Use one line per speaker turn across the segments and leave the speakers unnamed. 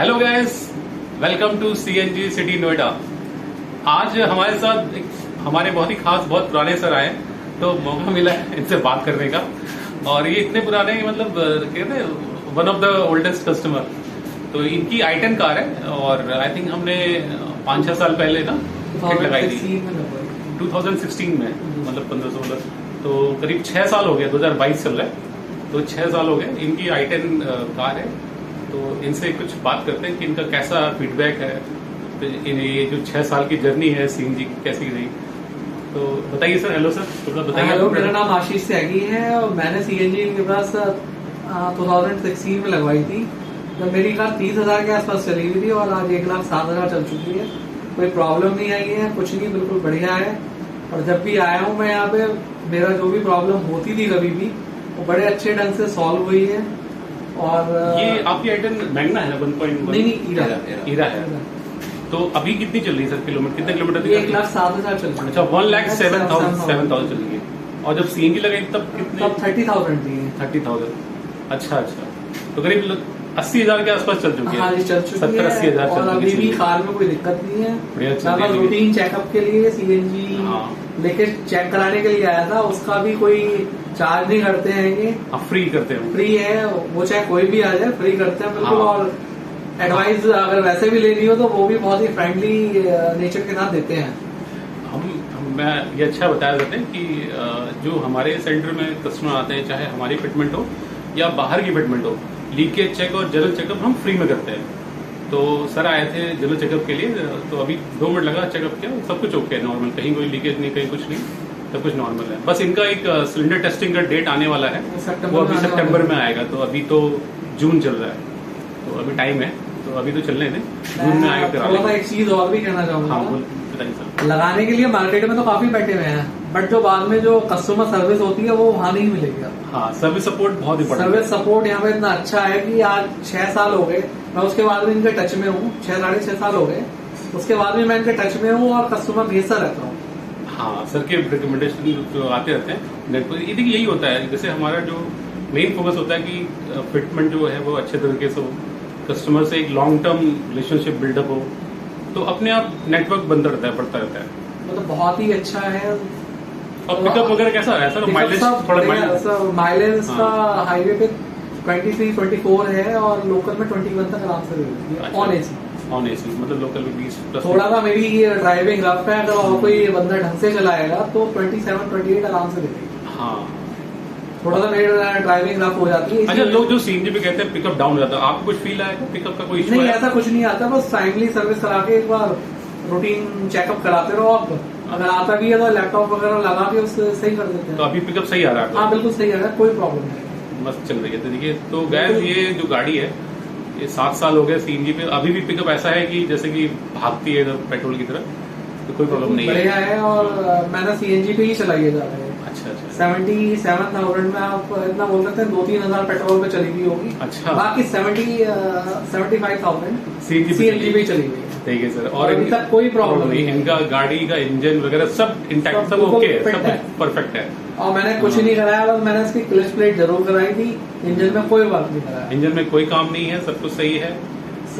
Hello guys, welcome to CNG city Noida. आज हमारे साथ हमारे बहुत ही खास बहुत पुराने सर आए, तो मौका मिला है इनसे बात करने का। और ये इतने पुराने मतलब कहते हैं one of the oldest customer. तो इनकी i10 कार है और आई थिंक हमने 5-6 साल पहले ना किट लगाई थी 2016 में, मतलब 15-16। तो करीब 6 साल हो गए, 2022 चल रहा है, तो 6 साल हो गए। इनकी i10 कार है, तो इनसे कुछ बात करते हैं कि इनका कैसा फीडबैक है, तो ये जो 6 साल की जर्नी है सीएनजी की कैसी रही। तो बताइए सर। हेलो सर, थोड़ा बताइए।
हेलो, मेरा नाम आशीष त्यागी है और मैंने सीएनजी के पास 2016 में लगवाई थी। जब मेरी कार 30,000 के आसपास चली हुई थी और आज 1,07,000 चल चुकी है। कोई प्रॉब्लम नहीं आई है, कुछ नहीं, बिल्कुल बढ़िया है। और जब भी आया हूँ मैं यहाँ पे, मेरा जो भी प्रॉब्लम होती थी कभी भी, वो बड़े अच्छे ढंग से सॉल्व हुई है। और
ये आपकी i10 मैग्ना है ना? 1.1?
नहीं,
ईरा है। तो अभी कितनी चल रही है सर? किलोमीटर कितने किलोमीटर?
1,07,000 चल रही है।
अच्छा, 1,07,000 चल रही है। और जब सीएनजी लगाई तब कितने?
तब 30,000 थी।
30,000। अच्छा, तो करीब 80,000 के आसपास चल चुकी है।
हाँ जी, चल चुकी है।
70-80,000
और अभी भी कार में कोई दिक्कत नहीं है।
बढ़िया चल रही है।
रूटीन चेकअप के लिए सीएनजी लेके चेक कराने के लिए आया था, उसका भी कोई चार्ज नहीं करते हैं ये।
फ्री करते हैं? फ्री है
वो, चाहे कोई भी आ जाए, फ्री करते हैं बिल्कुल।
हाँ।
और एडवाइस अगर वैसे भी लेनी हो तो वो भी बहुत ही फ्रेंडली नेचर के साथ देते हैं।
मैं ये अच्छा बताया जाते हैं कि जो हमारे सेंटर में कस्टमर आते हैं, चाहे हमारी फिटमेंट हो या बाहर की फिटमेंट हो, लीकेज चेक और जनरल चेकअप हम फ्री में करते हैं। तो सर आए थे जनरल चेकअप के लिए, तो अभी 2 मिनट लगा, चेकअप किया, सब कुछ ओके है, नॉर्मल, कहीं कोई लीकेज नहीं, कहीं कुछ नहीं, सब कुछ नॉर्मल है। बस इनका एक सिलेंडर टेस्टिंग का डेट आने वाला है, वो अभी सितंबर में आएगा। तो अभी तो जून चल रहा है, तो अभी टाइम है, तो अभी तो चलने दें, जून में आएगा।
थोड़ा एक चीज और भी कहना चाहूंगा।
हाँ, बताइए सर।
लगाने के लिए मार्केट में तो काफी बैठे हुए हैं, बट जो बाद में जो कस्टमर सर्विस होती है वो वहाँ नहीं मिलेगी।
हाँ, सर्विस सपोर्ट बहुत इंपॉर्टेंट।
सर्विस सपोर्ट यहाँ पे इतना अच्छा है कि आज 6 साल हो गए, मैं उसके बाद भी इनके टच में हूँ। 6-6.5 साल हो गए, उसके बाद भी मैं इनके टच में हूँ और कस्टमर भेजता रहता हूँ।
हाँ, सर के रिकमेंडेशन जो आते रहते हैं नेट पर। देखिए यही होता है, जैसे हमारा जो मेन फोकस होता है कि फिटमेंट जो है वो अच्छे तरीके से हो, कस्टमर से एक लॉन्ग टर्म रिलेशनशिप बिल्डअप हो, तो अपने आप नेटवर्क बनता रहता है, बढ़ता रहता है।
मतलब बहुत ही अच्छा है।
और पिकअप वगैरह कैसा है सर? माइलेज थोड़ा
माइलेज का हाईवे पे 23-24 है और लोकल में 21 तक आराम से दे देती है। ऑन एसी मतलब लोकल में 20+। थोड़ा
सा
मेरी ड्राइविंग रफ है, अगर और कोई बंदा ढंग से चलाएगा तो 27-28 आराम से दे देगी।
हाँ,
थोड़ा सा मेरी ड्राइविंग रफ हो जाती है।
अच्छा, लोग जो सीएनजी पे कहते हैं पिकअप डाउन हो जाता है, आपको कुछ फील आएगा पिकअप का? कोई
नहीं, ऐसा कुछ नहीं आता। बस टाइमली सर्विस करा के एक बार रूटीन चेकअप कराते रहो आप। अगर आता भी है तो लैपटॉप वगैरह लगा के उससे सही कर देते हैं।
तो अभी पिकअप सही आ रहा है?
हाँ, बिल्कुल सही आ रहा है, कोई प्रॉब्लम नहीं,
मस्त चल रही है। तो देखिए, तो गैस ये जो गाड़ी है, ये 7 साल हो गए सीएनजी पे, अभी भी पिकअप ऐसा है कि जैसे कि भागती है पेट्रोल की तरह, तो कोई प्रॉब्लम नहीं है।
बढ़िया है। और मैंने सीएनजी पे ही चलाई है ज्यादा।
अच्छा,
77,000 में आप इतना बोल सकते हैं, 2-3 हजार पेट्रोल पे चली गई होगी।
अच्छा,
बाकी 75,000 सीएनजी पे चली गई।
ठीक है सर। और
अभी तक कोई प्रॉब्लम नहीं है।
इनका गाड़ी का इंजन वगैरह सब इंटैक्ट, सब ओके है, सब परफेक्ट है।
और मैंने कुछ नहीं कराया, बस मैंने इसकी क्लच प्लेट जरूर कराई थी। इंजन में कोई बात नहीं कराया।
इंजन में कोई काम नहीं है, सब कुछ सही है।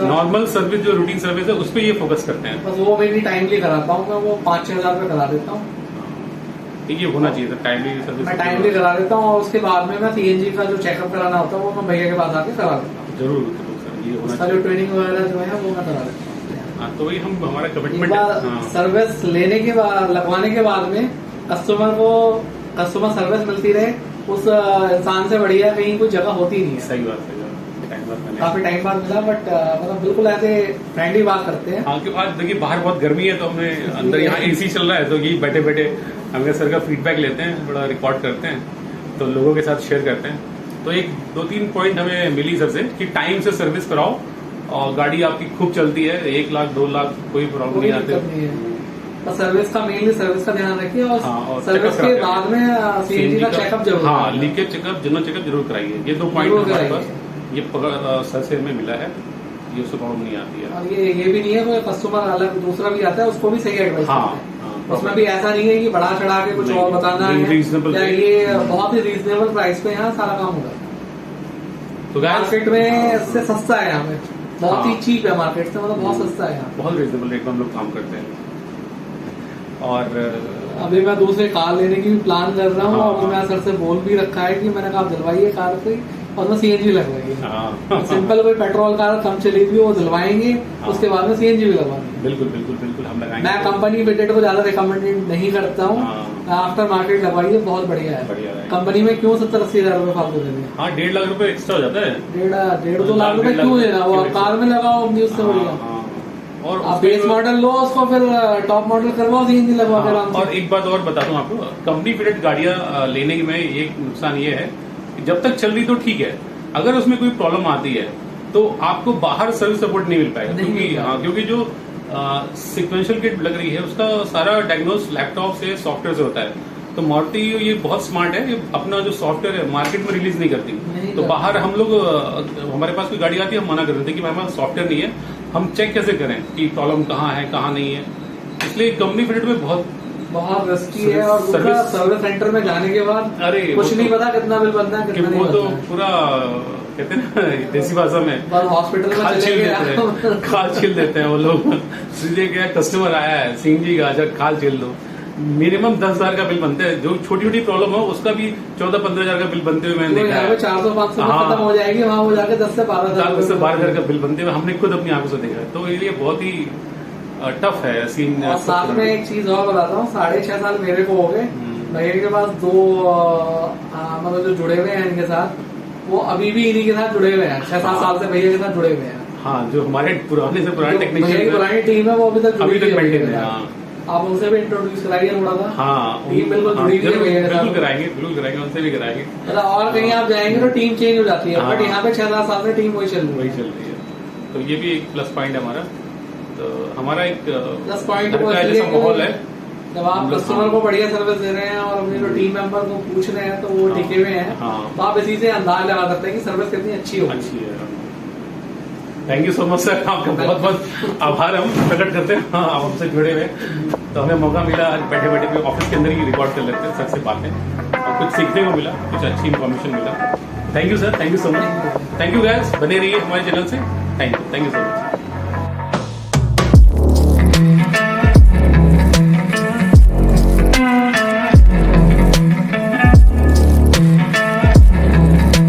नॉर्मल सर्विस जो रूटीन सर्विस है उस पर ये फोकस करते हैं।
बस वो मैं भी टाइमली कराता हूँ, मैं वो 5-6 हजार पे करा देता हूँ।
ये होना चाहिए सर, टाइमली सर्विस। मैं
टाइमली करा देता हूँ और उसके बाद में मैं सीएनजी का जो चेकअप कराना होता है वो मैं भैया के पास आके करा देता हूँ।
जरूर सर, ये होना चाहिए।
जो ट्रेनिंग वगैरह जो है वो मैं करा देता हूँ।
हाँ, तो वही हम हमारा कमिटमेंट है।
सर्विस लेने के बाद, लगवाने के बाद में कस्टमर को कस्टमर सर्विस मिलती रहे, उस इंसान से बढ़िया कहीं कोई जगह होती नहीं है।
सही बात है।
काफी टाइम बाद मिला, बट मतलब बिल्कुल ऐसे फ्रेंडली बात करते हैं।
हाँ, क्योंकि आज देखिए बाहर बहुत गर्मी है, तो हमने अंदर यहाँ एसी चल रहा है, तो यही बैठे बैठे हमने सर का फीडबैक लेते हैं, बड़ा रिकॉर्ड करते हैं, तो लोगों के साथ शेयर करते हैं। तो एक 2-3 पॉइंट हमें मिली सर से कि टाइम से सर्विस कराओ और गाड़ी आपकी खूब चलती है, 1 लाख 2 लाख कोई प्रॉब्लम नहीं आती।
तो सर्विस का मेनली सर्विस का ध्यान रखिए। और सर्विस के बाद में सीएनजी का चेकअप जरूर।
हाँ, लीकेज चेकअप, जनरल चेकअप जरूर कराइए। ये 2 पॉइंट हमारे पास ये सर से हमें मिला है, ये उससे प्रॉब्लम नहीं आती है।
और ये भी नहीं है कोई कस्टमर अलग दूसरा भी आता है, उसको भी सही एडवाइस।
हाँ,
उसमें भी ऐसा नहीं है कि बढ़ा चढ़ा के कुछ और बताना है। ये बहुत ही रीजनेबल प्राइस पे यहाँ सारा काम होगा। तो मार्केट में इससे सस्ता है यहाँ पे। बहुत ही
हाँ।
चीप है मार्केट से, मतलब बहुत सस्ता है यहाँ।
बहुत रिजनेबल रेट में हम लोग काम करते हैं। और
अभी मैं दूसरे कार लेने की भी प्लान कर रहा हूँ,
हाँ।
और मैं सर से बोल भी रखा है कि मैंने कहा आप दिलवाइए कार कोई, और मैं सीएनजी लगवाइए।
हाँ
सिंपल कोई पेट्रोल कार कम चली हुई वो दिलवाएंगे, उसके बाद में सीएनजी भी लगवाएंगे।
बिल्कुल बिल्कुल बिल्कुल हम लगाएंगे।
मैं कंपनी फिटेड को ज्यादा रिकमेंड नहीं करता हूँ,
हाँ।
आफ्टर मार्केट लगवाइए, बहुत बढ़िया है।
बढ़िया है।
कंपनी में क्यों 70-80 हजार रुपए फालतू देने,
हाँ 1.5 लाख रुपए एक्स्ट्रा हो जाता है।
1.5-2 लाख रुपए क्यों देना, वो आप कार में लगाओ अपनी, उससे बढ़िया।
हाँ, और
आप बेस मॉडल लो, उसको फिर टॉप मॉडल करवाओ, सीएनजी लगवा के आराम
और
से।
एक बात और बता दूं आपको, कंपनी फिटेड गाड़ियां लेने में एक नुकसान ये है कि जब तक चल रही तो ठीक है, अगर उसमें कोई प्रॉब्लम आती है तो आपको बाहर सर्विस सपोर्ट नहीं मिल पाएगा।
नहीं
क्योंकि
मिल पाएगा।
क्योंकि जो सिक्वेंशियल किट लग रही है उसका सारा डायग्नोस लैपटॉप से सॉफ्टवेयर से होता है। तो मारुति ये बहुत स्मार्ट है, ये अपना जो सॉफ्टवेयर है मार्केट में रिलीज नहीं करती।
नहीं
तो
करती।
बाहर हम लोग हमारे पास कोई गाड़ी आती है, हम मना कर देते हैं कि हमारे पास सॉफ्टवेयर नहीं है, हम चेक कैसे करें कि प्रॉब्लम कहाँ है कहाँ नहीं है। इसलिए कंपनी फिटेड में
बहुत रिस्की है, और दूसरा सर्विस सेंटर में जाने के बाद
अरे
कुछ नहीं पता कितना बिल बनता है,
कि
कितना नहीं
वो तो
बनता है।
पूरा कहते हैं ना देसी भाषा में
बस हॉस्पिटल में
खाल
चले
छील
गए
देते हैं, खाल छील देते हैं वो लोग। सीधे क्या कस्टमर आया है सीएनजी का, अच्छा खाल छील दो। मिनिमम 10,000 का बिल बनता है, जो छोटी छोटी प्रॉब्लम हो उसका भी 14-15 हजार का बिल बनते हुए मैंने देखा है।
400-500 में
हाँ।
खत्म हो जाएगी, वहाँ हो जाके 10 से 12
10 से 12 हजार का बिल बनते हुए हमने खुद अपनी आंखों से देखा है। तो ये बहुत ही टफ है सीन।
और साथ में एक चीज और बताता हूँ, 6.5 साल मेरे को हो गए, भैया के पास 2 मतलब जो जुड़े हुए हैं इनके साथ, वो अभी भी इन्हीं के साथ जुड़े हुए हैं। 6-7 साल से भैया के साथ जुड़े हुए हैं।
हाँ, जो हमारे पुराने से पुराने
भैया की
टेक्नीशियन
पुरानी टीम है, वो अभी तक
अभी
जुड़ी
तक
हुई है
मेंटेन
भैया
है।
के
हाँ
साथ। आप उनसे भी इंट्रोड्यूस कराइए थोड़ा सा।
हाँ,
टीम बिल्कुल जुड़ी हुई है भैया के साथ।
बिल्कुल कराएंगे, बिल्कुल कराएंगे, उनसे भी कराएंगे।
मतलब और कहीं आप जाएंगे तो टीम चेंज हो जाती है,
हाँ।
बट यहाँ पे 6-7 साल से टीम वही चल रही
वही
है।
चल रही है। तो ये भी एक प्लस पॉइंट है हमारा। तो हमारा एक
प्लस पॉइंट
घर
वो
का
इसलिए
जैसा माहौल है।
जब आप कस्टमर को बढ़िया सर्विस दे रहे हैं और अपने जो टीम मेंबर को पूछ रहे हैं तो वो टिके हुए हैं,
हाँ।
तो आप इसी से अंदाज लगा सकते हैं कि सर्विस कितनी अच्छी होगी।
अच्छी है। Thank you so much sir, आपका बहुत बहुत आभार हम प्रकट करते हैं। हाँ, आप हमसे जुड़े हुए, तो हमें मौका मिला आज बैठे बैठे भी ऑफिस के अंदर ही रिकॉर्ड कर लेते हैं सर से बातें, और कुछ सीखने को मिला, कुछ अच्छी इन्फॉर्मेशन मिला। Thank you sir, thank you so much. Thank you guys, बने रहिए हमारे चैनल से। Thank you so much.